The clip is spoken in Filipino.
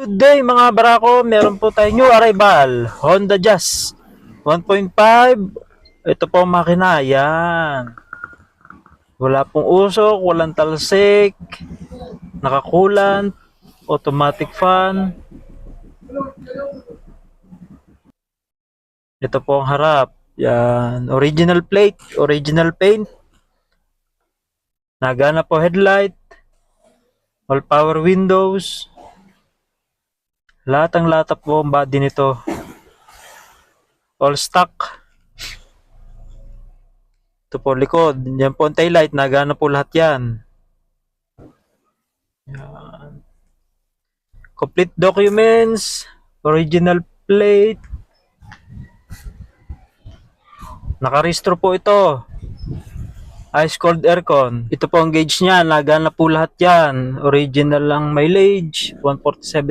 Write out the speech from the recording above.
Good day mga barako, meron po tayong new arrival, Honda Jazz 1.5. Ito po ang makina, yan. Wala pong usok, walang talsik, nakakulant, automatic fan. Ito po ang harap, yan. Original plate, original paint. Nagana po headlight, all power windows. Lahat po ang body nito. All stock. Ito po likod. Yan po ang taillight. Nagana po lahat yan. Yan. Complete documents. Original plate. Nakarestro po ito. Ice cold aircon. Ito po ang gauge niya. Nagana po lahat yan. Original lang mileage. 147.